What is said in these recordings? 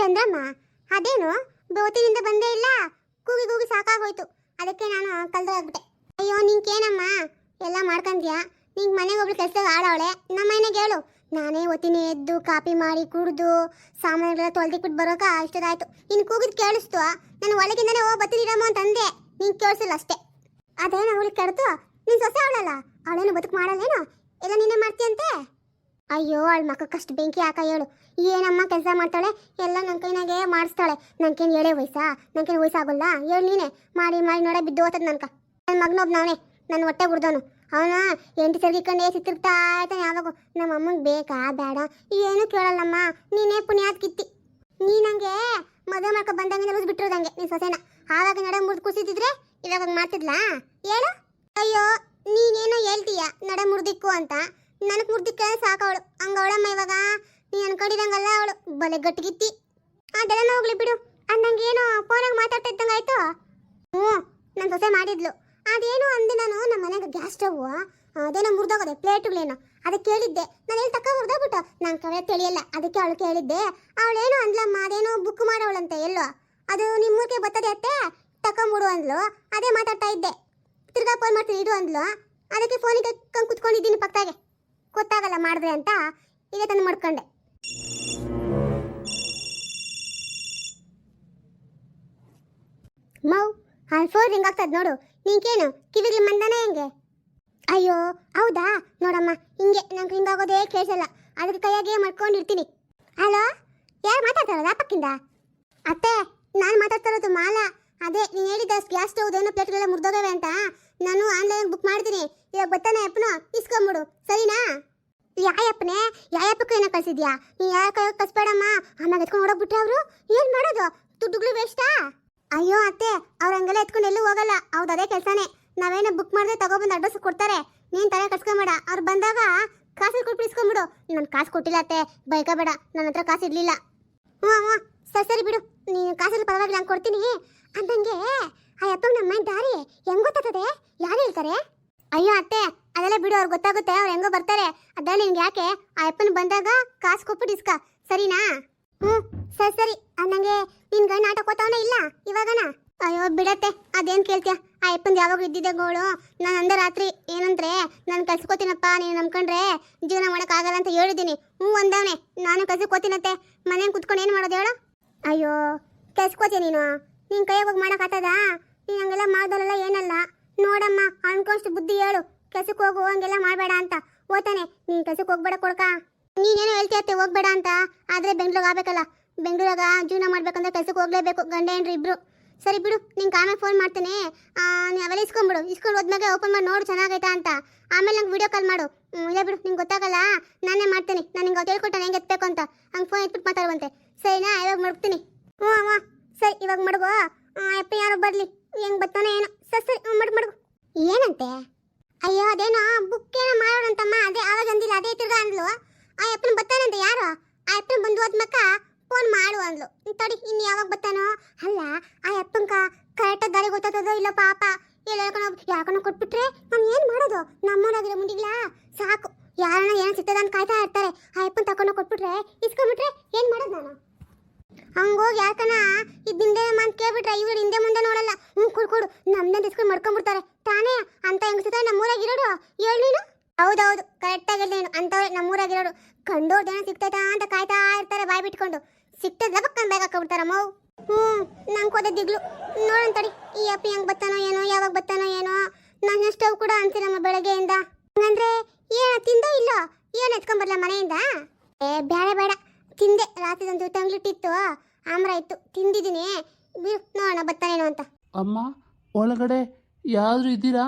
ಚಂದ್ರಮ್ಮ, ಅದೇನು ಬೋತಿನಿಂದ ಬಂದೇ ಇಲ್ಲ, ಕೂಗಿ ಕೂಗಿ ಸಾಕಾಗೋಯ್ತು. ಅದಕ್ಕೆ ನಾನು ಕಲ್ದೋಗ್ಬಿಟ್ಟೆ. ಅಯ್ಯೋ ನಿಂಕೇನಮ್ಮ ಎಲ್ಲ ಮಾಡ್ಕೊಂಡ್ಯಾ? ನಿಂಗೆ ಮನೆಗೆ ಒಬ್ಳು ಕೆಲಸದಾಗ ಆಡವಳೆ, ನಮ್ಮ ಮನೆಗೆ ಹೇಳು. ನಾನೇ ಒತ್ತಿನಿ ಎದ್ದು ಕಾಪಿ ಮಾಡಿ ಕುಡಿದು ಸಾಮಾನುಗಳೆಲ್ಲ ತೊಳೆದಿಕ್ಬಿಟ್ಟು ಬರೋಕ ಇಷ್ಟದಾಯ್ತು. ಇನ್ನು ಕೂಗಿದ್ ಕೇಳಿಸ್ತು, ನಾನು ಒಳಗಿಂದನೇ ಬತ್ತೀರಮ್ಮ ಅಂತ ಅಂದೆ, ನಿಂಗೆ ಕೇಳಿಸಿಲ್ಲ ಅಷ್ಟೇ. ಅದೇನು ಅವಳಿಗೆ ಕೆಡ್ತು? ನಿನ್ ಸೊಸೆ ಅವಳಲ್ಲ, ಅವಳೇನು ಬದುಕು ಮಾಡಲ್ಲೇನೋ, ಎಲ್ಲ ನೀನೇ ಮಾಡ್ತೀಯಂತೆ. ಅಯ್ಯೋ ಅವಳ ಮಕ್ಕಕ್ಕಷ್ಟು ಬೆಂಕಿ ಹಾಕ ಹೇಳು. ಏನಮ್ಮ ಕೆಲಸ ಮಾಡ್ತಾಳೆ, ಎಲ್ಲ ನನ್ನ ಕೈನಾಗೆ ಮಾಡಿಸ್ತಾಳೆ. ನನ್ಕೇನು ಹೇಳೇ ವಯಸ್ಸಾ? ನನ್ಕೇನು ವಯಸ್ಸಾಗಲ್ಲ? ಹೇಳು ನೀನೆ. ಮಾಡಿ ಮಾಡಿ ನೋಡೇ ಬಿದ್ದು ಹೋತದ ನನ್ಕ. ನನ್ನ ಮಗನೊಬ್ಬನವನೇ, ನನ್ನ ಹೊಟ್ಟೆ ಗುಡ್ದವನು. ಅವನ ಎಂಟು ಸರ್ಗಿಕೊಂಡೇ ಸಿತ್ತಿರ್ತಾ ಇರ್ತಾನೆ ಯಾವಾಗೂ. ನಮ್ಮ ಅಮ್ಮಂಗೆ ಬೇಕಾ ಬೇಡ ಏನು ಕೇಳಲ್ಲಮ್ಮ. ನೀನೇ ಪುಣ್ಯಾತ್ ಕಿತ್ತಿ. ನೀ ನಂಗೆ ಮದುವೆ ಮಾಡ್ಕೊ ಬಂದಂಗೆ ರುಜ್ ಬಿಟ್ಟಿರೋದಂಗೆ ನಿನ್ ಸೊಸೆನ. ಆವಾಗ ನಡ ಮುರಿದು ಕುಸಿತಿದ್ರೆ ಇವಾಗ ಹಂಗೆ ಮಾಡ್ತಿದ್ಲಾ ಹೇಳು? ಅಯ್ಯೋ ನೀನೇನೋ ಹೇಳ್ತೀಯ ನಡ ಮುರ್ದಿಕ್ಕು ಅಂತ. ನನಗೆ ಮುರ್ದಿಕ್ಕ ಸಾಕವಳು ಹಂಗವಳಮ್ಮ. ಇವಾಗ ನೀ ಅನ್ಕೊಂಡಿರಂಗಲ್ಲ ಅವಳು, ಬಲೆ ಗಟ್ಟಿಗಿತ್ತಿ. ಅದೆಲ್ಲ ಹೋಗ್ಲಿ ಬಿಡು. ಅಂದಂಗೆ ಏನೋ ಫೋನಾಗ ಮಾತಾಡ್ತಾ ಇದ್ದಂಗೆ ಆಯ್ತು. ಹ್ಞೂ ನನ್ನ ಸೊಸೆ ಮಾಡಿದ್ಲು. ಅದೇನು ಅಂದೆ ನಾನು, ನಮ್ಮ ಮನೆಗೆ ಗ್ಯಾಸ್ ಸ್ಟವ್ ಅದೇನೋ ಮುರಿದೋಗದೆ ಪ್ಲೇಟುಗಳೇನೋ, ಅದಕ್ಕೆ ಕೇಳಿದ್ದೆ. ನಾನು ಎಲ್ಲಿ ತಕ್ಕ ಮುರಿದೋಗ್ಬಿಟ್ಟು ನಂಗೆ ಕವೆ ತಿಳಿಯಲ್ಲ, ಅದಕ್ಕೆ ಅವಳು ಕೇಳಿದ್ದೆ. ಅವಳೇನು ಅಂದ್ಲಮ್ಮ, ಅದೇನೋ ಬುಕ್ ಮಾಡೋವಳಂತೆ ಎಲ್ಲೋ, ಅದು ನಿಮ್ಮೂರಿಗೆ ಬರ್ತದೆ ಅತ್ತೆ ತಕೊಂಬಿಡು ಅಂದ್ಲು. ಅದೇ ಮಾತಾಡ್ತಾ ಇದ್ದೆ. ತಿರ್ಗಾ ಫೋನ್ ಮಾಡ್ತೀನಿ ಇಡು ಅಂದ್ಲು. ಅದಕ್ಕೆ ಫೋನಿಗೆ ಕಂಡು ಕುತ್ಕೊಂಡಿದ್ದೀನಿ ಪಕ್ಕದಾಗೆ, ಗೊತ್ತಾಗಲ್ಲ ಮಾಡಿದ್ರೆ ಅಂತ ಈಗ ತಂದು ಮಾಡ್ಕೊಂಡೆ. ಮೌ ಅಲ್ಲಿ ಫೋನ್ ರಿಂಗ್ ಆಗ್ತದ ನೋಡು. ನಿಂಗೇನು ಕಿವಿಗೆ ಮಂದನೆ ಹೆಂಗೆ? ಅಯ್ಯೋ ಹೌದಾ, ನೋಡಮ್ಮ ಹಿಂಗೆ ನಂಗೆ ರಿಂಗ್ ಆಗೋದೇ ಕೇಳಿಸಲ್ಲ, ಅದಕ್ಕೆ ಕೈಯಾಗೆ ಮಾಡ್ಕೊಂಡಿರ್ತೀನಿ. ಹಲೋ, ಯಾರು ಮಾತಾಡ್ತಾರಲ್ಲ ಪಕ್ಕಿಂದ? ಅತ್ತೆ ನಾನು ಮಾತಾಡ್ತಾ ಇರೋದು ಮಾಲಾ. ಅದೇ ನೀನು ಹೇಳಿದ ಗ್ಯಾಸ್ ಸ್ಟವ್ ಏನೋ ಪ್ಲೇಟ್ಗಳೆಲ್ಲ ಮುರಿದೋಗವೆ ಅಂತ ನಾನು ಆನ್ಲೈನ್ ಬುಕ್ ಮಾಡ್ತೀನಿ. ಇವಾಗ ಬರ್ತಾನೆ ಅಪ್ಪನು ಇಸ್ಕೊಂಬಿಡು, ಸರಿನಾ? ಯಾಯಪ್ಪನೇ ಯಾಯಪ್ಪಕ್ಕೂ ಏನೋ ಕಳ್ಸಿದ್ಯಾ? ನೀ ಯಾವ ಕಳ್ಸ್ಬೇಡಮ್ಮ, ಆಮೇಲೆ ಎತ್ಕೊಂಡು ಹೊಡೋಗ್ಬಿಟ್ರೆ ಅವರು ಏನು ಮಾಡೋದು? ದುಡ್ಡುಗಳು ವೇಸ್ಟಾ? ಅಯ್ಯೋ ಅತ್ತೆ, ಅವ್ರು ಹಂಗೆಲ್ಲ ಎತ್ಕೊಂಡು ಎಲ್ಲೂ ಹೋಗಲ್ಲ, ಹೌದು ಅದೇ ಕೆಲಸನೇ. ನಾವೇನೋ ಬುಕ್ ಮಾಡಿದ್ರೆ ತಗೊಬಂದು ಅಡ್ರೆಸ್ ಕೊಡ್ತಾರೆ. ನೀನು ತಲೆ ಕಟ್ಸ್ಕೊಂಬೇಡ, ಅವ್ರು ಬಂದಾಗ ಕಾಸು ಕೊಟ್ಟು ಇಸ್ಕೊಂಬಿಡು. ನಾನು ಕಾಸು ಕೊಟ್ಟಿಲ್ಲ ಅತ್ತೆ, ಬೈಕ ಬೇಡ, ನನ್ನ ಹತ್ರ ಕಾಸು ಇರಲಿಲ್ಲ. ಹ್ಞೂ ಹ್ಞೂ ಸರಿ ಸರಿ ಬಿಡು, ನೀನು ಕಾಸಲ್ಲಿ ಪರವಾಗಿಲ್ಲ ಹಂಗೆ ಕೊಡ್ತೀನಿ. ಅಂದಂಗೆ ಆ ಅಪ್ಪ ನಮ್ಮ ಮನೆ ದಾರಿ ಹೆಂಗೆ ಗೊತ್ತಾಗ್ತದೆ? ಯಾರು ಹೇಳ್ತಾರೆ? ಅಯ್ಯೋ ಅತ್ತೆ ಅದೆಲ್ಲ ಬಿಡು, ಅವ್ರು ಗೊತ್ತಾಗುತ್ತೆ, ಅವ್ರು ಹೆಂಗೋ ಬರ್ತಾರೆ. ಅದೆಲ್ಲ ನಿನ್ಗೆ ಯಾಕೆ? ಆ ಅಪ್ಪನ ಬಂದಾಗ ಕಾಸು ಕೊಟ್ಬಿಟ್ಟು ಇಸ್ಕ, ಸರಿನಾ? ಹ್ಞೂ ಸರಿ ಸರಿ. ಅಂದಂಗೆ ನಿನ್ ಗಂಡ ಆಟ ಕೋತಾವನೇ ಇಲ್ಲ ಇವಾಗನ? ಅಯ್ಯೋ ಬಿಡತ್ತೆ, ಅದೇನು ಕೇಳ್ತೀಯ? ಆ ಅಪ್ಪಂದು ಯಾವಾಗ ಇದ್ದಿದ್ದೆ ಗೋಳು. ನಾನು ಅಂದ ರಾತ್ರಿ ಏನಂದ್ರೆ, ನಾನು ಕಲ್ಸ್ಕೊತೀನಪ್ಪ, ನೀನು ನಂಬ್ಕೊಂಡ್ರೆ ಜೀವನ ಮಾಡೋಕ್ಕಾಗಲ್ಲ ಅಂತ ಹೇಳಿದ್ದೀನಿ. ಹ್ಞೂ ಅಂದವನೆ, ನಾನು ಕಲ್ಸ್ಕೊತೀನತ್ತೆ. ಮನೇಲಿ ಕುತ್ಕೊಂಡು ಏನು ಮಾಡೋದು ಹೇಳು? ಅಯ್ಯೋ ಕಲ್ಸ್ಕೊತೀಯ ನೀನು? ನಿನ್ನ ಕೈಯಾಗ ಹೋಗಿ ಮಾಡೋಕ್ಕಾಗ್ತದಾ? ನೀನು ಹಂಗೆಲ್ಲ ಮಾಡ್ದಲ್ಲ ಏನಲ್ಲ. ನೋಡಮ್ಮ ಅನ್ಕೊಂಷ್ಟು ಬುದ್ಧಿ ಹೇಳು, ಕೆಲ್ಸಕ್ಕೆ ಹೋಗು, ಹಂಗೆಲ್ಲ ಮಾಡಬೇಡ ಅಂತ. ಓತಾನೆ ನೀನು ಕೆಲ್ಸಕ್ಕೆ ಹೋಗ್ಬೇಡ ಕೊಡ್ಕ. ನೀನೇನೋ ಹೇಳ್ತೀಯತ್ತೆ ಹೋಗ್ಬೇಡ ಅಂತ, ಆದರೆ ಬೆಂಗ್ಳೂರಿಗೆ ಆಗ್ಬೇಕಲ್ಲ. ಬೆಂಗಳೂರಾಗ ಜೀವನ ಮಾಡ್ಬೇಕಂದ್ರೆ ಕೆಲ್ಸಕ್ಕೆ ಹೋಗ್ಲೇಬೇಕು, ಗಂಡ ಹೆಂಡ್ರಿ ಇಬ್ರು. ಸರಿ ಬಿಡು, ನಿಂಗೆ ಆಮೇಲೆ ಫೋನ್ ಮಾಡ್ತೀನಿ. ನೀವು ಅವೆಲ್ಲ ಇಸ್ಕೊಂಬಿಡು, ಇಸ್ಕೊಂಡು ಹೋದ್ಮೇಲೆ ಓಪನ್ ಮಾಡಿ ನೋಡು ಚೆನ್ನಾಗೈತಾ ಅಂತ. ಆಮೇಲೆ ನಂಗೆ ವಿಡಿಯೋ ಕಾಲ್ ಮಾಡು. ಇಲ್ಲ ಬಿಡು, ನಿಂಗೆ ಗೊತ್ತಾಗಲ್ಲ, ನಾನೇ ಮಾಡ್ತೀನಿ. ನಾನು ನಿಂಗೆ ಹೇಳ್ಕೊಟ್ಟೆ ಹೆಂಗೆ ಎತ್ತಬೇಕು ಅಂತ. ಹಂಗೆ ಫೋನ್ ಎತ್ಬಿಟ್ಟು ಮಾತಾಡುವಂತೆ, ಸರಿನಾ? ಇವಾಗ ಮಡ್ತೀನಿ. ಹ್ಞೂ ಹ್ಞೂ ಸರಿ, ಇವಾಗ ಮಡಗು. ಅಪ್ಪ ಯಾರೋ ಬರಲಿ, ಹೆಂಗೆ ಬರ್ತಾನೆ ಏನೋ. ಸರಿ ಸರಿ ಮಡಗು. ಏನಂತೆ? ಅಯ್ಯೋ ಅದೇನೋ ಬುಕ್ ಏನೋ ಮಾಡೋಣಂತಮ್ಮ, ಅದೇ ಆವಾಗ ಅಂದಿಲ್ಲ, ಅದೇ ತಿರ್ಗಾ ಅಂದ್ಲು. ಆ ಅಪ್ಪನ ಬರ್ತಾನಂತೆ. ಯಾರು? ಆ ಅಪ್ಪನ ಬಂದು ಹೋದ್ಮಕ್ಕ ಫೋನ್ ಮಾಡು ಅಂದ್ಲು. ತಡಿ ಇನ್ನು ಯಾವಾಗ ಬರ್ತಾನೋ. ಅಲ್ಲ ಆ ಅಪ್ಪಂಕ ಕರೆಕ್ಟಾಗಿ ದಾರಿ ಗೊತ್ತಾಗ್ತದೋ ಇಲ್ಲ ಪಾಪ. ಎಲ್ಲ ಯಾಕನೋ ಕೊಟ್ಬಿಟ್ರೆ ನಾನು ಏನು ಮಾಡೋದು? ನಮ್ಮೂರಾಗಿರೋ ಮುಂಡಿಗ್ಲಾ ಸಾಕು, ಯಾರನ್ನ ಏನು ಸಿಗ್ತದ ಅಂತ ಕಾಯ್ತಾ ಇರ್ತಾರೆ. ಆ ಅಪ್ಪನ ತಗೊಂಡು ಕೊಟ್ಬಿಟ್ರೆ ಇಸ್ಕೊಂಡ್ಬಿಟ್ರೆ ಏನು ಮಾಡೋದು ನಾನು? ಹಂಗೋಗಿ ಯಾಕನ ಇದು ನಿಂದೆ ಅಂತ ಕೇಳ್ಬಿಟ್ರೆ ಇವ್ರು ಹಿಂದೆ ಮುಂದೆ ನೋಡಲ್ಲ. ಕೊಡು ಕೊಡು ನಮ್ದೇ ಇಸ್ಕೊಂಡು ಮಾಡ್ಕೊಂಡ್ಬಿಡ್ತಾರೆ ತಾನೇ. ಅಂತ ಹೆಂಗಸಿದ್ರೆ ನಮ್ಮೂರಾಗಿರೋಡು ಹೇಳು ನೀನು. ಹೌದೌದು ಕರೆಕ್ಟಾಗಿ ನೀನು ಅಂತವ್ರೆ ನಮ್ಮೂರಾಗಿರೋರು. ಕಂಡೋರ್ ಜನ ಸಿಗ್ತೈತಾ ಅಂತ ಕಾಯ್ತಾ ಇರ್ತಾರೆ ಬಾಯ್ ಬಿಟ್ಕೊಂಡು. ಸಿಕ್ತದ ಬಕ್ಕಂಡ್ ಬೇಗ ಹಾಕೊಂಡ್ಬಿಡ್ತಾರಮ್ಮ. ನಂಗೆ ಹೋದ ದಿಗ್ಲು. ನೋಡೋಣ ತಡಿ ಈ ಅಪ್ಪಿ ಹೆಂಗೆ ಬರ್ತಾನೋ ಏನೋ, ಯಾವಾಗ ಬರ್ತಾನೋ ಏನೋ. ನನ್ನ ಸ್ಟವ್ ಕೂಡ ಅಂತೀರಮ್ಮ ಬೆಳಗ್ಗೆಯಿಂದ. ಹಂಗಂದ್ರೆ ಏನೋ ತಿಂದೋ ಇಲ್ಲೋ? ಏನು ಎತ್ಕೊಂಡ್ಬರ್ಲ ಮನೆಯಿಂದ? ಬೇಡ ಬೇಡ, ತಿಂದೆ. ರಾತ್ರಿದಂತೂ ತಂಗ್ಲಿಟ್ಟಿತ್ತು, ಆಮ್ರ ಇತ್ತು, ತಿಂದಿದ್ದೀನಿ. ಬಿಡು ನೋಡೋಣ ಬರ್ತಾನೇನೋ ಅಂತ. ಅಮ್ಮ ಒಳಗಡೆ ಯಾರು ಇದ್ದೀರಾ?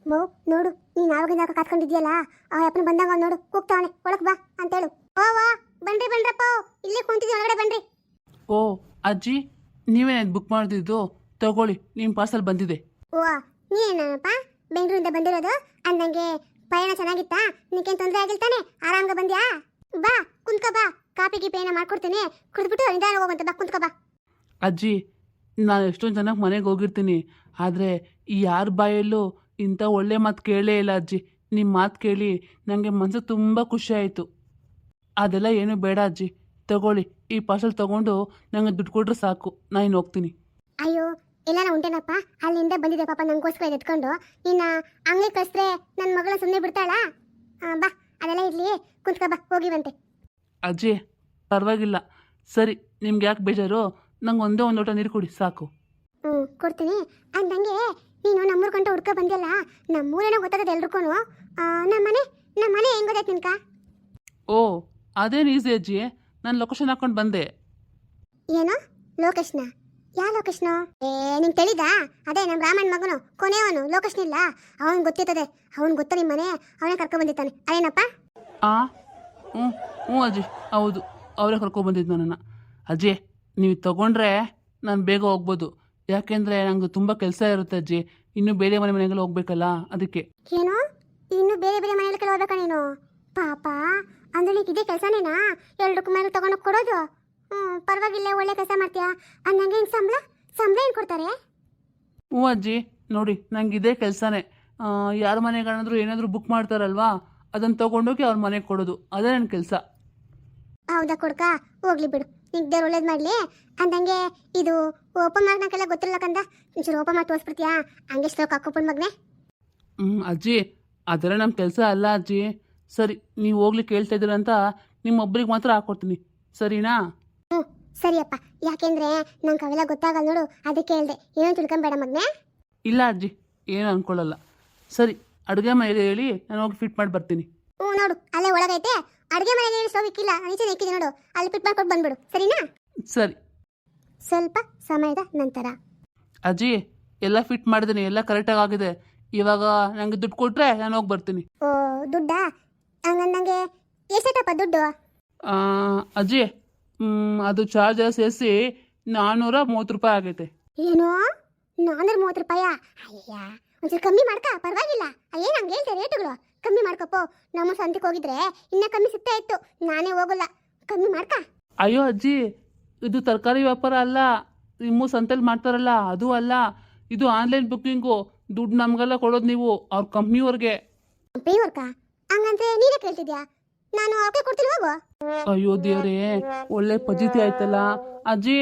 ಮೋ ನೋಡು, ನೀನು ಆವಾಗಿಂದ ಕಾತ್ಕೊಂಡಿದ್ಯಲ್ಲ, ಆ ಅಪ್ಪನ ಬಂದಾಗ ನೋಡು ಕೂಗ್ತಾವನೆ, ಒಳಗೆ ಬಾ ಅಂತೇಳು. ವಾ ಬನ್ರಿ ಬನ್ರಪ್ಪ, ಇಲ್ಲೇ ಕುಂತಿದ್ವಿ, ಒಳಗಡೆ ಬನ್ರಿ. ಓ ಅಜ್ಜಿ, ನೀವೇ ಬುಕ್ ಮಾಡ್ತಿದ್ದು, ತಗೊಳ್ಳಿ ನಿಮ್ಮ ಪಾರ್ಸಲ್ ಬಂದಿದೆ. ಓ ನೀನೇನಪ್ಪ ಬೆಂಗಳೂರಿಂದ ಬಂದಿರೋದು? ಅಂದಂಗೆ ಪಯಣ ಚೆನ್ನಾಗಿತ್ತಾ? ನಿನಗೇನು ತೊಂದರೆ ಆಗಿಲ್ತಾನೆ? ಆರಾಮ್ಗೆ ಬಂದ್ಯಾ? ಬಾ ಕುಂತ್ಕೋ ಬಾ, ಕಾಪಿ ಗೀಪಿ ಏನೋ ಮಾಡ್ಕೊಡ್ತೀನಿ, ಕುಡಿದ್ಬಿಟ್ಟು ನಿಧಾನ ಹೋಗಂತ. ಬಾ ಕುಂತ್ಕೋ ಬಾ. ಅಜ್ಜಿ, ನಾನು ಎಷ್ಟೊಂದು ಚೆನ್ನಾಗಿ ಮನೆಗೆ ಹೋಗಿರ್ತೀನಿ, ಆದರೆ ಯಾರ ಬಾಯಲ್ಲೂ ಇಂಥ ಒಳ್ಳೆ ಮಾತು ಕೇಳೇ ಇಲ್ಲ ಅಜ್ಜಿ. ನಿಮ್ಮ ಮಾತು ಕೇಳಿ ನನಗೆ ಮನಸ್ಸು ತುಂಬ ಖುಷಿ ಆಯಿತು. ಅದೆಲ್ಲ ಏನೂ ಬೇಡ ಅಜ್ಜಿ, ತಗೊಳ್ಳಿ, ಈ ಪಾರ್ಸಲ್ ತೊಗೊಂಡು ನಂಗೆ ದುಡ್ಡು ಕೊಟ್ರೆ ಸಾಕು, ನಾನು ಇನ್ನು ಹೋಗ್ತೀನಿ. ಅಯ್ಯೋ ಎಲ್ಲಾನ ಉಂಟೇನಪ್ಪ, ಅಲ್ಲಿಂದ ಬಂದಿದೆ ಪಾಪ ನಂಗೋಸ್ಕರ ಎತ್ಕೊಂಡು. ನಿನ್ನ ಅಂಗಡಿ ಕಳಿಸ್ರೆ ನನ್ನ ಮಗಳ ಸುಮ್ಮನೆ ಬಿಡ್ತಾಳಾ? ಬಾ, ಅದೆಲ್ಲ ಇರ್ಲಿ, ಕುಂತ್ಕ ಬಾ, ಹೋಗಿವಂತೆ. ಅಜ್ಜಿ ಪರವಾಗಿಲ್ಲ, ಸರಿ, ನಿಮ್ಗೆ ಯಾಕೆ ಬೇಜಾರು? ನಂಗೆ ಒಂದೇ ಒಂದು ಲೋಟ ನೀರು ಕೊಡಿ ಸಾಕು. ಕೊಡ್ತೀನಿ. ಅಂದಂಗೆ ನೀನು ನಮ್ಮೂರು ಗಂಟೆ ಹುಡ್ಕ ಬಂದಿಲ್ಲ, ನಮ್ಮೂರೇನೋ ಗೊತ್ತಾಗದೆ ಎಲ್ರಿಗೂ. ನಮ್ಮ ಮನೆ ಹೆಂಗ್ ಗೊತ್ತಾಯ್ತು ನಿನ್ಕ? ಓ, ಅದೇನು ಈಸಿ ಅಜ್ಜಿ, ನಾನು ಲೊಕೇಶನ್ ಹಾಕೊಂಡು ಬಂದೆ. ಏನು ಲೋಕೇಶ್ನ? ಯಾವ ಲೋಕೇಶ್ನು? ನಿಂಗೆ ತಿಳಿದಾ? ಅದೇ ನಮ್ಮ ರಾಮಣ್ಣ ಮಗನು ಕೊನೆಯವನು ಲೋಕೇಶ್ನ ಇಲ್ಲ, ಅವನು ಗೊತ್ತಿರ್ತದೆ. ಅವನು ಗೊತ್ತ ನಿಮ್ಮ ಮನೆ, ಅವನೇ ಕರ್ಕೊಂಡು ಬಂದಿದ್ದಾನೆ. ಅದೇನಪ್ಪ? ಹ್ಞೂ ಹ್ಞೂ ಅಜ್ಜಿ, ಹೌದು, ಅವರೇ ಕರ್ಕೊಬಂದಿದ್ದು ನನ್ನನ್ನು. ಅಜ್ಜಿ ನೀವು ತಗೊಂಡ್ರೆ ನಾನು ಬೇಗ ಹೋಗ್ಬೋದು, ಯಾಕೆಂದರೆ ನಂಗೆ ತುಂಬ ಕೆಲಸ ಇರುತ್ತೆ ಅಜ್ಜಿ, ಇನ್ನೂ ಬೇರೆ ಮನೆಗೆಲ್ಲ ಹೋಗ್ಬೇಕಲ್ಲ, ಅದಕ್ಕೆ. ಏನು, ಇನ್ನು ಬೇರೆ ಬೇರೆ ಮನೆಯಲ್ಲಿ ಕೆಲ ಹೋಗ್ಬೇಕಾ ನೀನು? ಪಾಪ, ಅಂದ್ರೆ ನೀನು ಇದೇ ಕೆಲಸನೇನಾ ಎರಡಕ್ಕೂ ಮೇಲೆ ತಗೊಂಡೋಗಿ ಕೊಡೋದು? ಪರವಾಗಿಲ್ಲ, ಒಳ್ಳೆ ಕೆಲಸ ಮಾಡ್ತೀಯಾ. ಅಂದಂಗೆ ಹಿಂಗೆ ಸಂಬಳ ಏನು ಕೊಡ್ತಾರೆ? ಹ್ಞೂ ಅಜ್ಜಿ, ನೋಡಿ ನಂಗೆ ಇದೇ ಕೆಲಸನೇ. ಯಾರ ಮನೆಗಳಾದ್ರೂ ಏನಾದರೂ ಬುಕ್ ಮಾಡ್ತಾರಲ್ವಾ, ಅದನ್ನು ತೊಗೊಂಡೋಗಿ ಅವ್ರ ಮನೆಗೆ ಕೊಡೋದು, ಅದೇ ನನ್ನ ಕೆಲಸ. ಹೌದಾ ಕೊಡ್ಕ, ಹೋಗ್ಲಿ ಬಿಡು, ನಿಂಗೆ ದೇವ್ರು ಒಳ್ಳೇದು ಮಾಡಲಿ. ಅಂದಂಗೆ ಇದು ಓಪನ್ ಮಾಡ್ನಕ್ಕೆಲ್ಲ ಗೊತ್ತಿಲ್ಲ ಕಂದ, ಒಂಚೂರು ಓಪನ್ ಮಾಡಿ ತೋರಿಸ್ಬಿಡ್ತೀಯಾ? ಹಂಗೆ ಸ್ಲೋಕ್ ಹಾಕೋಬಿಡ್ ಮಗನೆ. ಅಜ್ಜಿ ಅದೆಲ್ಲ ನಮ್ಮ ಕೆಲಸ ಅಲ್ಲ ಅಜ್ಜಿ. ಸರಿ, ನೀವು ಹೋಗ್ಲಿಕ್ಕೆ ಹೇಳ್ತಾ ಇದ್ದೀರಂತ ನಿಮ್ಮೊಬ್ರಿಗೆ ಮಾತ್ರ ಹಾಕ್ಕೊಡ್ತೀನಿ, ಸರಿನಾ? ಸರಿಯಪ್ಪ, ಯಾಕೆಂದ್ರೆ ನಂಗೆ ಅವೆಲ್ಲ ಗೊತ್ತಾಗಲ್ಲ ನೋಡು, ಅದಕ್ಕೆ ಹೇಳ್ದೆ. ಏನೋ ತಿಳ್ಕೊಂಬೇಡ ಮಗನೆ. ಇಲ್ಲ ಅಜ್ಜಿ, ಏನು ಅನ್ಕೊಳ್ಳಲ್ಲ. ಸರಿ, ಅಡುಗೆ ಮನೆಗೆ ಹೇಳಿ ನಾನು ಹೋಗಿ ಫಿಟ್ ಮಾಡಿ ಬರ್ತೀನಿ. ನೋಡು, ಅಲ್ಲೇ ಒಳಗೈತೆ ಅಡುಗೆ ಮನೆಗೆ ಏನು ಸ್ಟವ್ ಇಕ್ಕಿಲ್ಲ, ಈಚೆ ಇಕ್ಕಿದೆ ನೋಡು, ಅಲ್ಲಿ ಫಿಟ್ ಮಾಡ್ಕೊಂಡು ಬಂದ್ಬಿಡು, ಸರಿನಾ? ಸರಿ. ಸ್ವಲ್ಪ ಸಮಯದ ನಂತರ. ಅಜ್ಜಿ ಎಲ್ಲ ಫಿಟ್ ಮಾಡಿದ್ದೀನಿ, ಎಲ್ಲ ಕರೆಕ್ಟಾಗಿ ಆಗಿದೆ. ಇವಾಗ ನನಗೆ ದುಡ್ಡು ಕೊಟ್ಟರೆ ನಾನು ಹೋಗಿ ಬರ್ತೀನಿ. ಓ, ದುಡ್ಡಾ? ಹಂಗಂದಂಗೆ ಎಷ್ಟಾಯ್ತಪ್ಪ ದುಡ್ಡು? ಅಜ್ಜಿ ಅದು ಚಾರ್ಜ್ ಸೇರಿಸಿ 430 ರೂಪಾಯಿ ಆಗೈತೆ. ಏನೋ 430 ರೂಪಾಯಾ? ಅಯ್ಯ, ಒಂಚೂರು ಕಮ್ಮಿ ಮಾಡ್ಕ, ಪರವಾಗಿಲ್ಲ. ಏನು ಹಂಗೆ ಹೇಳ್ತಾರೆ ರೇಟುಗಳು? ಕಮ್ಮಿ ಮಾಡ್ಕಪ್ಪೋ, ನಮ್ಮ ಸಂತಿಗೆ ಹೋಗಿದ್ರೆ ಇನ್ನೂ ಕಮ್ಮಿ ಸಿಗ್ತಾ ಇತ್ತು, ನಾನೇ ಹೋಗಲ್ಲ, ಕಮ್ಮಿ ಮಾಡ್ಕ. ಅಯ್ಯೋ ಅಜ್ಜಿ, ಇದು ತರಕಾರಿ ವ್ಯಾಪಾರ ಅಲ್ಲ, ನಿಮ್ಮ ಸಂತೆಲಿ ಮಾಡ್ತಾರಲ್ಲ ಅದು ಅಲ್ಲ, ಇದು ಆನ್ಲೈನ್ ಬುಕ್ಕಿಂಗು. ದುಡ್ಡು ನಮಗೆಲ್ಲ ಕೊಡೋದು ನೀವು, ಅವ್ರ ಕಂಪ್ನಿಯವ್ರಿಗೆ. ಕಂಪ್ನಿಯವ್ರಕ? ಹಂಗಂದ್ರೆ ನೀನೇ ಕೇಳ್ತಿದ್ಯಾ? ನಾನು ಅವ್ರಿಗೆ ಕೊಡ್ತೀನಿ, ಹೋಗು. ಅಯ್ಯೋ ದೇವ್ರೇ, ಒಳ್ಳೆ ಪಜಿತಿ ಆಯ್ತಲ್ಲ ಅಜ್ಜಿ.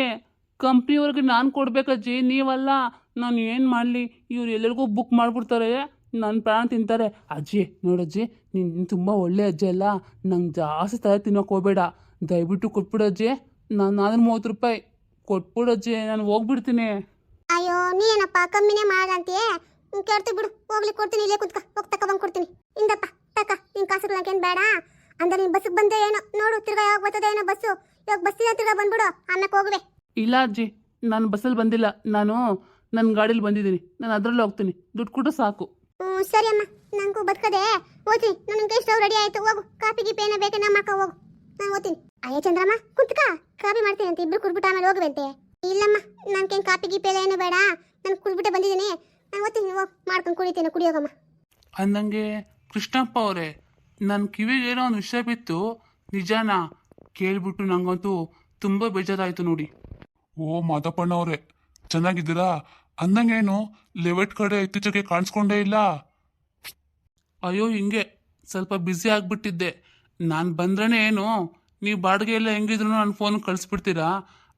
ಕಂಪ್ನಿಯವ್ರಿಗೆ ನಾನು ಕೊಡ್ಬೇಕಜ್ಜಿ, ನೀವಲ್ಲ. ನಾನು ಏನು ಮಾಡಲಿ, ಇವ್ರು ಎಲ್ಲರಿಗೂ ಬುಕ್ ಮಾಡಿಬಿಡ್ತಾರೆ, ನನ್ನ ಪ್ರಾಣ ತಿಂತಾರೆ. ಅಜ್ಜಿ ನೋಡಜ್ಜಿ, ನೀನು ತುಂಬ ಒಳ್ಳೆ ಅಜ್ಜಿ ಅಲ್ಲ, ನಂಗೆ ಜಾಸ್ತಿ ತಲೆ ತಿನ್ನೋಕೆ ಹೋಗಬೇಡ, ದಯವಿಟ್ಟು ಕೊಟ್ಬಿಡಜ್ಜಿ. ನಾನು 430 ರೂಪಾಯಿ ಕೊಟ್ಬಿಡಜ್ಜಿ, ನಾನು ಹೋಗ್ಬಿಡ್ತೀನಿ. ಅಯ್ಯೋ, ನೀನಪ್ಪ ಕಮ್ಮಿನೇ ಮಾಡಂತೀಯೇ? ಕೇಳ್ತೀವಿ ಬಿಡು, ಹೋಗ್ಲಿ ಕೊಡ್ತೀನಿ, ಇಲ್ಲೇ ಕುತ್ಕ, ಹೋಗಿ ತಗೊಬಂದು ಕೊಡ್ತೀನಿ. ಇಂದಪ್ಪ ತಕ, ನಿನ್ನ ಕಾಸುಗಳು ನನಗೇನು ಬೇಡ. ಅಂದ್ರೆ ನೀನು ಬಸ್ಸಿಗೆ ಬಂದೆ ಏನೋ ನೋಡು, ತಿರ್ಗಾ ಯಾವಾಗ ಬರ್ತದೆ ಏನೋ ಬಸ್ಸು, ಇವಾಗ ಬಸ್ಸಿಲ್ಲ, ತಿರ್ಗಾ ಬಂದ್ಬಿಡು, ಆಮೇಲೆ ಹೋಗುವೆ. ಇಲ್ಲ ಅಜ್ಜಿ, ನಾನು ಬಸ್ಸಲ್ಲಿ ಬಂದಿಲ್ಲ, ನಾನು ನನ್ನ ಗಾಡೀಲಿ ಬಂದಿದ್ದೀನಿ, ನಾನು ಅದರಲ್ಲಿ ಹೋಗ್ತೀನಿ, ದುಡ್ಡು ಕೊಟ್ಟು ಸಾಕು. ಸರಿ ಅಮ್ಮ, ನನಗೂ ಬದುಕದೆ ಓದ್ತೀನಿ. ನನಗೆ ಸ್ಟವ್ ರೆಡಿ ಆಯಿತು, ಹೋಗು. ಕಾಫಿ ಗೀಪಿ ಏನೋ ಬೇಕೇನೋ ಮಾಡ್ಕೊ ಹೋಗು, ನಾನು ಓದ್ತೀನಿ. ಅಯ್ಯ ಚಂದ್ರಮ್ಮ, ಕುತ್ಕ, ಕಾಫಿ ಮಾಡ್ತೀನಿ ಅಂತ ಇಬ್ರು ಕುಡ್ಬಿಟ್ಟು ಆಮೇಲೆ ಹೋಗುವಂತೆ. ಇಲ್ಲಮ್ಮ, ನನಗೇನು ಕಾಫಿ ಗೀಪಿ ಎಲ್ಲ ಏನೋ ಬೇಡ, ನಾನು ಕುಡ್ಬಿಟ್ಟೆ ಬಂದಿದ್ದೀನಿ, ನಾನು ಓದ್ತೀನಿ, ಹೋಗಿ ಮಾಡ್ಕೊಂಡು ಕುಡಿತೀನಿ, ಕುಡಿಯೋಗಮ್ಮ. ಅಂದಂಗೆ ಕೃಷ್ಣಪ್ಪ ಅವರೇ, ನನ್ನ ಕಿವಿಗೆ ಏನೋ ಒಂದು ವಿಷಯ ಬಿತ್ತು, ನಿಜಾನಾ? ಕೇಳಿಬಿಟ್ಟು ನಂಗಂತೂ ತುಂಬ ಬೇಜಾರಾಯಿತು ನೋಡಿ. ಓ ಮಾದಪ್ಪಣ್ಣವ್ರೆ, ಚೆನ್ನಾಗಿದ್ದೀರಾ? ಅಂದಂಗೇನು ಲೆವೆಟ್ ಕಡೆ ಇತ್ತೀಚೆಗೆ ಕಾಣಿಸ್ಕೊಂಡೇ ಇಲ್ಲ? ಅಯ್ಯೋ ಹಿಂಗೆ ಸ್ವಲ್ಪ ಬ್ಯುಸಿ ಆಗಿಬಿಟ್ಟಿದ್ದೆ. ನಾನು ಬಂದ್ರೇ ಏನು, ನೀವು ಬಾಡಿಗೆ ಎಲ್ಲ ಹೆಂಗಿದ್ರು ನನ್ನ ಫೋನ್ ಕಳಿಸ್ಬಿಡ್ತೀರಾ,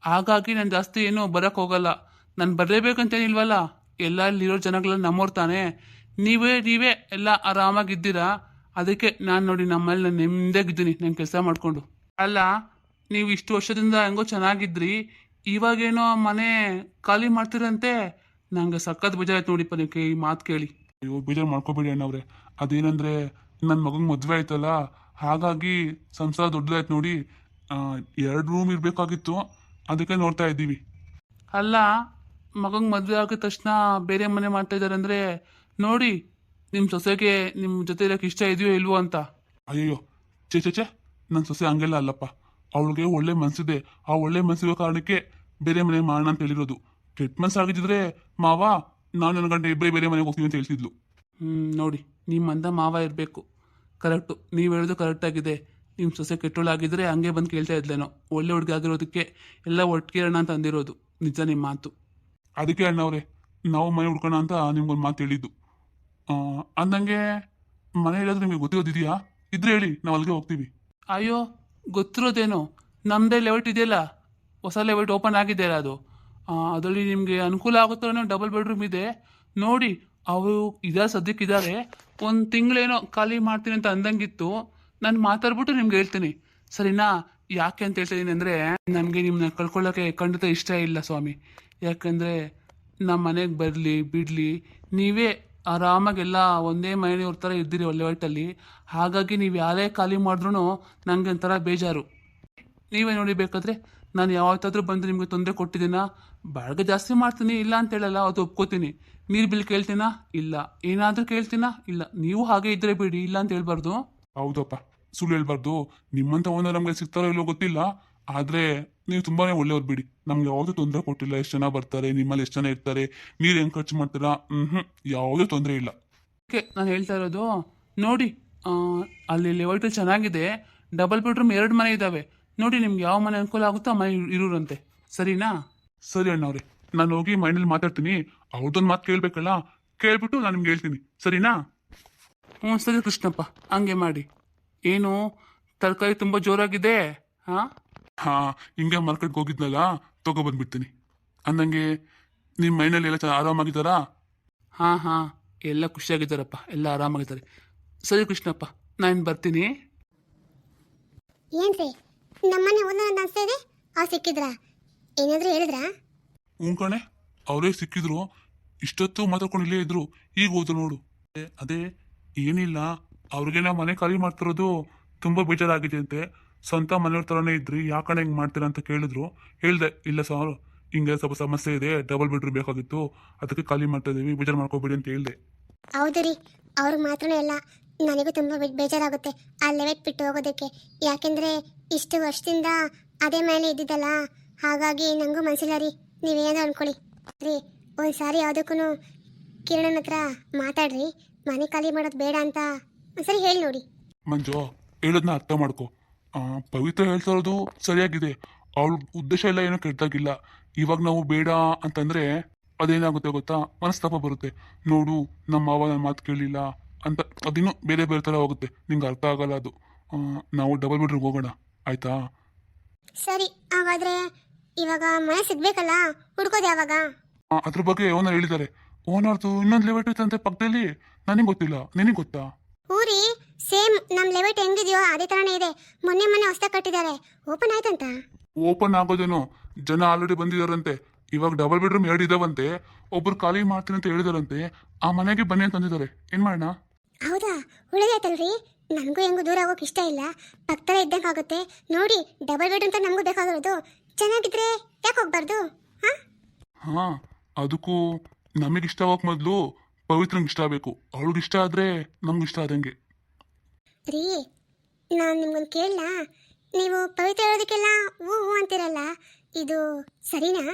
ಹಾಗಾಗಿ ನಾನು ಜಾಸ್ತಿ ಏನೂ ಬರೋಕ್ಕೆ ಹೋಗಲ್ಲ. ನಾನು ಬರಲೇಬೇಕಂತೇನಿಲ್ವಲ್ಲ, ಎಲ್ಲ ಇಲ್ಲಿರೋ ಜನಗಳೆಲ್ಲ ನಮ್ಮೋರ್ ತಾನೆ, ನೀವೇ ಎಲ್ಲ ಆರಾಮಾಗಿದ್ದೀರಾ. ಅದಕ್ಕೆ ನಾನು ನೋಡಿ ನಮ್ಮಲ್ಲಿ ನಾನು ನೆಮ್ಮದಿಯಾಗಿದ್ದೀನಿ, ನಾನು ಕೆಲಸ ಮಾಡಿಕೊಂಡು. ಅಲ್ಲ, ನೀವು ಇಷ್ಟು ವರ್ಷದಿಂದ ಹೆಂಗೋ ಚೆನ್ನಾಗಿದ್ರಿ, ಇವಾಗೇನೋ ಮನೆ ಖಾಲಿ ಮಾಡ್ತೀರಂತೆ. ನಂಗೆ ಸಖತ್ ಬೇಜಾರಾಯ್ತು ನೋಡಿಪ್ಪ ನೀವು ಈ ಮಾತು ಕೇಳಿ. ಅಯ್ಯೋ ಬೇಜಾರು ಮಾಡ್ಕೋಬೇಡಿ ಅಣ್ಣವ್ರೆ, ಅದೇನಂದ್ರೆ ನನ್ನ ಮಗಂಗೆ ಮದುವೆ ಆಯ್ತಲ್ಲ, ಹಾಗಾಗಿ ಸಂಸಾರ ದೊಡ್ಡದಾಯ್ತು ನೋಡಿ. 2 ರೂಮ್ ಇರಬೇಕಾಗಿತ್ತು, ಅದಕ್ಕೆ ನೋಡ್ತಾ ಇದ್ದೀವಿ. ಅಲ್ಲ, ಮಗಂಗೆ ಮದುವೆ ಆಗಿದ ತಕ್ಷಣ ಬೇರೆ ಮನೆ ಮಾಡ್ತಾ ಇದ್ದಾರೆ ಅಂದರೆ ನೋಡಿ, ನಿಮ್ಮ ಸೊಸೆಗೆ ನಿಮ್ಮ ಜೊತೆ ಇರೋಕ್ಕೆ ಇಷ್ಟ ಇದೆಯೋ ಇಲ್ವೋ ಅಂತ. ಅಯ್ಯೋ ಚೇ ನನ್ನ ಸೊಸೆ ಹಂಗೆಲ್ಲ ಅಲ್ಲಪ್ಪ, ಅವಳಿಗೆ ಒಳ್ಳೆ ಮನಸ್ಸಿದೆ. ಆ ಒಳ್ಳೆ ಮನಸ್ಸಿರೋ ಕಾರಣಕ್ಕೆ ಬೇರೆ ಮನೆ ಮಾಡೋಣ ಅಂತ ಹೇಳಿರೋದು. ಕೆಟ್ಟ ಮನಸ್ಸಾಗಿದ್ದಿದ್ರೆ ಮಾವ, ನಾನು ನನ್ನ ಗಂಟೆ ಇಬ್ಬರೇ ಬೇರೆ ಮನೆಗೆ ಹೋಗ್ತೀವಿ ಅಂತ ಹೇಳ್ತಿದ್ಲು. ನೋಡಿ, ನಿಮ್ಮಂದ ಮಾವ ಇರಬೇಕು. ಕರೆಕ್ಟು, ನೀವು ಹೇಳೋದು ಕರೆಕ್ಟಾಗಿದೆ. ನಿಮ್ಮ ಸೊಸೆ ಕೆಟ್ಟೋಳಾಗಿದ್ದರೆ ಹಂಗೆ ಬಂದು ಕೇಳ್ತಾ ಇದ್ಲೇನೋ. ಒಳ್ಳೆ ಹುಡುಗಿ ಆಗಿರೋದಕ್ಕೆ ಎಲ್ಲ ಒಟ್ಟಿಗೆ ಇರೋಣ ಅಂತ ಅಂದಿರೋದು. ನಿಜ ನಿಮ್ಮ ಮಾತು. ಅದಕ್ಕೆ ಅಣ್ಣವ್ರೆ, ನಾವು ಮನೆ ಹುಡ್ಕೋಣ ಅಂತ ನಿಮ್ಗೊಂದು ಮಾತು ಹೇಳಿದ್ದು. ಅಂದಂಗೆ ಮನೆ ಹೇಳೋದು ನಿಮಗೆ ಗೊತ್ತಿರೋದಿದೆಯಾ? ಇದ್ರೆ ಹೇಳಿ, ನಾವು ಅಲ್ಲಿಗೆ ಹೋಗ್ತೀವಿ. ಅಯ್ಯೋ ಗೊತ್ತಿರೋದೇನೋ, ನಮ್ಮದೇ ಲೆವೆಟ್ ಇದೆಯಲ್ಲ, ಹೊಸ ಲೆವೆಟ್ ಓಪನ್ ಆಗಿದೆಯಲ್ಲ ಅದು, ಅದರಲ್ಲಿ ನಿಮಗೆ ಅನುಕೂಲ ಆಗುತ್ತೋ ಡಬಲ್ ಬೆಡ್ರೂಮ್ ಇದೆ ನೋಡಿ. ಅವರು ಇದ್ದಾರೆ, ಸದ್ಯಕ್ಕಿದ್ದಾರೆ. ಒಂದು ತಿಂಗಳೇನೋ ಖಾಲಿ ಮಾಡ್ತೀನಿ ಅಂತ ಅಂದಂಗಿತ್ತು. ನಾನು ಮಾತಾಡ್ಬಿಟ್ಟು ನಿಮ್ಗೆ ಹೇಳ್ತೀನಿ, ಸರಿನಾ? ಯಾಕೆ ಅಂತ ಹೇಳ್ತಿದ್ದೀನಿ ಅಂದರೆ, ನಮಗೆ ನಿಮ್ಮನ್ನ ಕಳ್ಕೊಳ್ಳೋಕ್ಕೆ ಖಂಡಿತ ಇಷ್ಟ ಇಲ್ಲ ಸ್ವಾಮಿ. ಯಾಕಂದರೆ ನಮ್ಮ ಮನೆಗೆ ಬರಲಿ ಬಿಡಲಿ, ನೀವೇ ಆರಾಮಾಗೆಲ್ಲ ಒಂದೇ ಮನೆಯವ್ರ ಥರ ಇದ್ದೀರಿ ಒಳ್ಳೆ ಲೆವೆಟಲ್ಲಿ. ಹಾಗಾಗಿ ನೀವು ಯಾರೇ ಖಾಲಿ ಮಾಡಿದ್ರೂ ನನಗೆ ಒಂಥರ ಬೇಜಾರು. ನೀವೇ ನೋಡಿ, ಬೇಕಾದರೆ ನಾನು ಯಾವತ್ತಾದ್ರೂ ಬಂದು ನಿಮಗೆ ತೊಂದರೆ ಕೊಟ್ಟಿದ್ದೀನ? ಬಾಡಿಗೆ ಜಾಸ್ತಿ ಮಾಡ್ತೀನಿ, ಇಲ್ಲ ಅಂತ ಹೇಳಲ್ಲ, ಅದು ಒಪ್ಕೋತೀನಿ. ನೀರು ಬಿಲ್ ಕೇಳ್ತೀನಾ? ಇಲ್ಲ. ಏನಾದರೂ ಕೇಳ್ತೀನಾ? ಇಲ್ಲ. ನೀವು ಹಾಗೆ ಇದ್ರೆ ಬಿಡಿ, ಇಲ್ಲ ಅಂತ ಹೇಳ್ಬಾರ್ದು. ಹೌದಪ್ಪ, ಸುಳ್ಳು ಹೇಳ್ಬಾರ್ದು. ನಿಮ್ಮಂತ ಒಂದು ನಮ್ಗೆ ಸಿಗ್ತಾರೋ ಇಲ್ಲೋ ಗೊತ್ತಿಲ್ಲ, ಆದ್ರೆ ನೀವು ತುಂಬಾನೇ ಒಳ್ಳೆಯವ್ರು ಬಿಡಿ. ನಮ್ಗೆ ಯಾವ್ದು ತೊಂದರೆ ಕೊಟ್ಟಿಲ್ಲ. ಎಷ್ಟು ಜನ ಬರ್ತಾರೆ, ನಿಮ್ಮಲ್ಲಿ ಎಷ್ಟು ಜನ ಇರ್ತಾರೆ, ನೀರು ಹೆಂಗ್ ಖರ್ಚು ಮಾಡ್ತೀರಾ, ಯಾವುದೂ ತೊಂದರೆ ಇಲ್ಲ. ಓಕೆ, ನಾನು ಹೇಳ್ತಾ ಇರೋದು ನೋಡಿ, ಅಲ್ಲಿ ಲೆವೆಲ್ ಚೆನ್ನಾಗಿದೆ. ಡಬಲ್ ಬೆಡ್ರೂಮ್ 2 ಮನೆ ಇದ್ದಾವೆ ನೋಡಿ. ನಿಮ್ಗೆ ಯಾವ ಮನೆ ಅನುಕೂಲ ಆಗುತ್ತೋ ಆ ಮನೆ ಇರೋರಂತೆ, ಸರಿನಾ? ಸರಿ ಅಣ್ಣವ್ರೆ, ನಾನು ಹೋಗಿ ಮನೇಲಿ ಮಾತಾಡ್ತೀನಿ. ಅವ್ರದ್ದೊಂದು ಮಾತು ಕೇಳ್ಬೇಕಲ್ಲ, ಕೇಳ್ಬಿಟ್ಟು ನಾನು ನಿಮ್ಗೆ ಹೇಳ್ತೀನಿ, ಸರಿನಾ? ಹ್ಞೂ ಸರಿ ಕೃಷ್ಣಪ್ಪ, ಹಂಗೆ ಮಾಡಿ. ಏನು ತರಕಾರಿ ತುಂಬ ಜೋರಾಗಿದೆ? ಹಾಂ, ಹಾ, ಹಿಂಗೆ ಮಾರ್ಕೆಟ್ಗೆ ಹೋಗಿದ್ನಲ್ಲ, ತಗೊಬಂದ್ಬಿಡ್ತೀನಿ. ಅಂದಂಗೆ ನಿಮ್ಮ ಮೈನಲ್ಲಿ ಎಲ್ಲ ಆರಾಮಾಗಿದ್ದಾರಾ? ಹಾಂ ಹಾಂ, ಎಲ್ಲ ಖುಷಿಯಾಗಿದ್ದಾರಪ್ಪ, ಎಲ್ಲ ಆರಾಮಾಗಿದ್ದಾರೆ. ಸರಿ ಕೃಷ್ಣಪ್ಪ, ನಾನು ಬರ್ತೀನಿ. ಏನ್ರಿ ನಮ್ಮನೆ ಒಂದೊಂದು ಅನ್ಸ್ತಾ ಇದೆ. ಅವ್ರು ಸಿಕ್ಕಿದ್ರಾ? ಏನಾದರೂ ಹೇಳಿದ್ರಾ? ಹ್ಞೂ ಕಣೆ, ಅವರೇ ಸಿಕ್ಕಿದ್ರು. ಇಷ್ಟೊತ್ತು ಮಾತಾಡ್ಕೊಂಡು ಇಲ್ಲೇ ಇದ್ರು, ಈಗ ಹೋದ್ರು ನೋಡು. ಅದೇ ಏನಿಲ್ಲ, ಅವ್ರಿಗೇನ ಮನೆ ಖಾಲಿ ಮಾಡ್ತಿರೋದು ತುಂಬ ಬೇಜಾರಾಗಿದೆ ಅಂತೆ. ಸ್ವಂತ ಮನೆಯವ್ರ ಥರನೇ ಇದ್ರಿ, ಯಾಕಡೆ ಹಿಂಗೆ ಮಾಡ್ತೀರಾ ಅಂತ ಕೇಳಿದ್ರು. ಹೇಳ್ದೆ, ಇಲ್ಲ ಸರ್, ಹಿಂಗೆ ಸ್ವಲ್ಪ ಸಮಸ್ಯೆ ಇದೆ, ಡಬಲ್ ಬೆಡ್ರೂಮ್ ಬೇಕಾಗಿತ್ತು, ಅದಕ್ಕೆ ಖಾಲಿ ಮಾಡ್ತಾ ಇದೀವಿ, ಬೇಜಾರು ಮಾಡ್ಕೋಬೇಡಿ ಅಂತ ಹೇಳ್ದೆ. ಹೌದು ರೀ, ಅವ್ರಿಗೆ ಮಾತ್ರನೇ ಅಲ್ಲ, ನನಗೂ ತುಂಬ ಬೇಜಾರಾಗುತ್ತೆ ಆ ಲೆವೆಟ್ ಬಿಟ್ಟು ಹೋಗೋದಕ್ಕೆ. ಯಾಕೆಂದರೆ ಇಷ್ಟು ವರ್ಷದಿಂದ ಅದೇ ಮೇಲೆ ಇದ್ದಿದ್ದಲ್ಲ, ಹಾಗಾಗಿ ನನಗೂ ಮನಸ್ಸಿಲ್ಲ ರೀ. ನೀವೇನೋ ಅಂದ್ಕೊಳ್ಳಿ ರೀ. ಒಂದು ಸಾರಿ ಯಾವುದಕ್ಕೂ ಕಿರಣನ ಹತ್ರ ಮಾತಾಡ್ರಿ, ಮನೆ ಖಾಲಿ ಮಾಡೋದು ಬೇಡ ಅಂತ ಒಂದ್ಸರಿ ಹೇಳಿ ನೋಡಿ. ಮಂಜು, ಹೇಳೋದನ್ನ ಅರ್ಥ ಮಾಡ್ಕೊ. ಪವಿತ್ರ ಹೇಳ್ತಾ ಇರೋದು ಸರಿಯಾಗಿದೆ. ಅವಳ ಉದ್ದೇಶ ಎಲ್ಲ ಏನೋ ಕೆಟ್ಟದಾಗಿಲ್ಲ. ಇವಾಗ ನಾವು ಬೇಡ ಅಂತಂದ್ರೆ ಅದೇನಾಗುತ್ತೆ ಗೊತ್ತಾ, ಮನಸ್ತಾಪ ಬರುತ್ತೆ. ನೋಡು, ನಮ್ಮ ಮಾವ ನನ್ನ ಮಾತು ಕೇಳಲಿಲ್ಲ ಅಂತ, ಅದಿನ್ನೂ ಬೇರೆ ಬೇರೆ ಥರ ಹೋಗುತ್ತೆ. ನಿಂಗೆ ಅರ್ಥ ಆಗಲ್ಲ ಅದು. ನಾವು ಡಬಲ್ ಬೆಡ್ರೂಮ್ ಹೋಗೋಣ, ಆಯ್ತಾ? ಸರಿ, ಹಾಗಾದ್ರೆ ಇವಾಗ ಮನೆ ಸಿಗ್ಬೇಕಲ್ಲ, ಹುಡ್ಕೋದು ಯಾವಾಗ? ಅದ್ರ ಬಗ್ಗೆ ಓನರ್ ಹೇಳಿದ್ದಾರೆ. ಓನರ್ದು ಇನ್ನೊಂದು ಲೆವೆಟ್ ಇತ್ತಂತೆ ಪಕ್ಕದಲ್ಲಿ, ನನಗೆ ಗೊತ್ತಿಲ್ಲ, ನಿನಗೆ ಗೊತ್ತಾ? ಊರಿ ಸೇಮ್ ನಮ್ಮ ಲೆವೆಟ್ ಹೆಂಗಿದೆಯೋ ಅದೇ ಥರನೇ ಇದೆ. ಮೊನ್ನೆ ಹೊಸ್ದಾಗಿ ಕಟ್ಟಿದ್ದಾರೆ, ಓಪನ್ ಆಯ್ತಂತ. ಓಪನ್ ಆಗೋದೇನೋ, ಜನ ಆಲ್ರೆಡಿ ಬಂದಿದಾರಂತೆ. ಇವಾಗ ಡಬಲ್ ಬೆಡ್ರೂಮ್ 2 ಇದಾವಂತೆ. ಒಬ್ರು ಖಾಲಿ ಮಾಡ್ತೀನಿ ಅಂತ ಹೇಳಿದಾರಂತೆ. ಆ ಮನೆಗೆ ಬನ್ನಿ ಅಂತ ಅಂದಿದ್ದಾರೆ. ಏನ್ ಮಾಡೋಣ? ಹೌದಾ? ಒಳ್ಳೆದಾಯ್ತಲ್ರಿ. ನನಗೂ ಹೆಂಗೂ ದೂರ ಆಗೋಕೆ ಇಷ್ಟ ಇಲ್ಲ, ಪಕ್ಕದಲ್ಲೇ ಇದ್ದಂಗಾಗುತ್ತೆ ನೋಡಿ. ಡಬಲ್ ಬೆಡ್ ಅಂತ ನಮಗೂ ಬೇಕಾಗಿರೋದು. ಚೆನ್ನಾಗಿದ್ರೆ ಯಾಕೆ ಹೋಗ್ಬಾರ್ದು? ಹಾ, ಅದಕ್ಕೂ ನಮಗಿಷ್ಟ ಆಗೋಕ್ ಮೊದಲು ಪವಿತ್ರಂಗೆ ಇಷ್ಟ ಆಗಬೇಕು. ಅವಳಿಗೆ ಇಷ್ಟ ಆದ್ರೆ ನಮ್ಗೆ ಇಷ್ಟ ಆದಂಗೆ. ರೀ, ನಾನು ನಿಮ್ಗೊಂದು ಕೇಳಲ್ಲ, ನೀವು ಪವಿತ್ರ ಹೇಳೋದಕ್ಕೆಲ್ಲ ಹೂ ಹೂ ಅಂತೀರಲ್ಲ, ಇದು ಸರಿನಾ?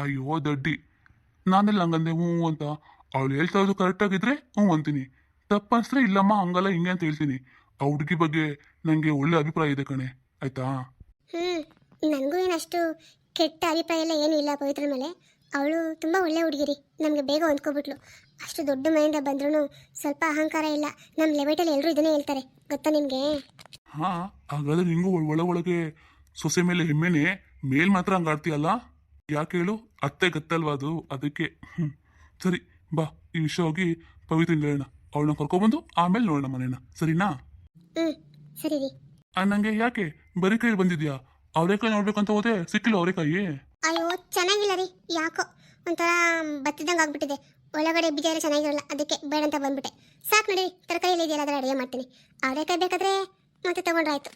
ಅಯ್ಯೋ ದಡ್ಡಿ, ನಾನೆಲ್ಲ ಹಂಗಂದೆ ಹ್ಞೂ ಅಂತ. ಅವಳು ಹೇಳ್ತಾ ಇರೋದು ಕರೆಕ್ಟ್ ಆಗಿದ್ರೆ ಹ್ಞೂ ಅಂತೀನಿ, ತಪ್ಪನ್ಸ್ರೆ ಇಲ್ಲಮ್ಮ ಹಂಗಲ್ಲ ಹಿಂಗೆ ಅಂತ ಹೇಳ್ತೀನಿ. ಆ ಹುಡುಗಿ ಬಗ್ಗೆ ನನಗೆ ಒಳ್ಳೆ ಅಭಿಪ್ರಾಯ ಇದೆ ಕಣೆ, ಆಯ್ತಾ? ನನಗೂ ಏನಷ್ಟು ಕೆಟ್ಟ ಅಭಿಪ್ರಾಯ ಎಲ್ಲ ಏನೂ ಇಲ್ಲ ಪವಿತ್ರ ಮೇಲೆ. ಅವಳು ತುಂಬ ಒಳ್ಳೆ ಹುಡುಗಿರಿ, ನಮಗೆ ಬೇಗ ಹೊಂದ್ಕೊಬಿಟ್ಲು. ಅಷ್ಟು ದೊಡ್ಡ ಮನೆಯಿಂದ ಬಂದ್ರೂ ಸ್ವಲ್ಪ ಅಹಂಕಾರ ಇಲ್ಲ. ನಮ್ಮ ಲೆವೆಟಲ್ಲಿ ಎಲ್ಲರೂ ಇದನ್ನೇ ಹೇಳ್ತಾರೆ, ಗೊತ್ತಾ ನಿಮಗೆ? ಹಾ, ಹಾಗಾದ್ರೆ ನಿಂಗೂ ಒಳಗೆ ಸೊಸೆ ಮೇಲೆ ಹೆಮ್ಮೆನೆ, ಮೇಲ್ ಮಾತ್ರ ಹಂಗ ಆಡ್ತೀಯಲ್ಲ? ಯಾಕೆ ಹೇಳು, ಅತ್ತೆ ಗತ್ತಲ್ವಾ ಅದು, ಅದಕ್ಕೆ. ಸರಿ ಬಾ, ಈ ವಿಷಯ ಹೋಗಿ ಪವಿತ್ರ ಹೇಳೋಣ. ಅವಳನ್ನ ಕರ್ಕೊಬಂದು ಆಮೇಲೆ ನೋಡೋಣ ಮನೇನ, ಸರಿನಾ? ಸರಿ ರೀ. ನಂಗೆ ಯಾಕೆ ಬರೀ ಕೈ ಬಂದಿದ್ಯಾ? ಅವರೇಕಾಯಿ ನೋಡ್ಬೇಕಂತ ಹೋದೆ, ಸಿಕ್ಕಿಲ್ಲ ಅವರೇಕಾಯಿ. ಅಯ್ಯೋ ಚೆನ್ನಾಗಿಲ್ಲ ರೀ, ಯಾಕೋ ಒಂಥರ ಬತ್ತಿದಂಗೆ ಆಗ್ಬಿಟ್ಟಿದೆ. ಒಳಗಡೆ ಬೀಜ ಎಲ್ಲ ಚೆನ್ನಾಗಿರಲ್ಲ, ಅದಕ್ಕೆ ಬೇಡ ಅಂತ ಬಂದ್ಬಿಟ್ಟೆ. ಸಾಕು ನೋಡಿ, ತರಕಾರಿ ಇದೆಯಲ್ಲ ಅದರ ಅಡುಗೆ ಮಾಡ್ತೀನಿ. ಅವರೇಕಾಯಿ ಬೇಕಾದ್ರೆ ಮತ್ತೆ ತಗೊಂಡ್ರಾಯ್ತು.